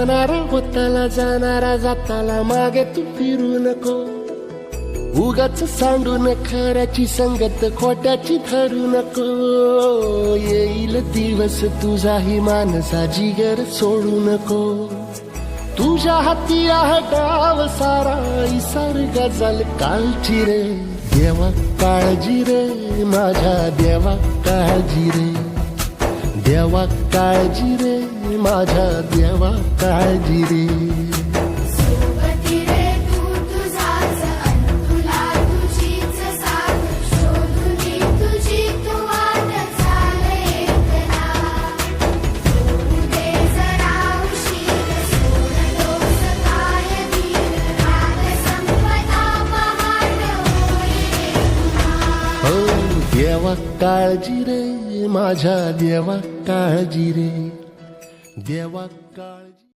होणारा होताला जाणारा जाताला मागे तू फिरू नको. उगाच सांडून खऱ्याची संगत खोट्याची धरू नको. येईल दिवस तुझाही मानसा जिगर सोडू नको. तुझ्या हाती आहे डाव सारा इसार गजल कालची रे. देवा काळजी रे माझ्या देवा काळजी रे. देवा काळजी रे माझ्या देवा काळजी रे. देवा काळजी रे माझ्या देवा काळजी रे. देवा काळजी.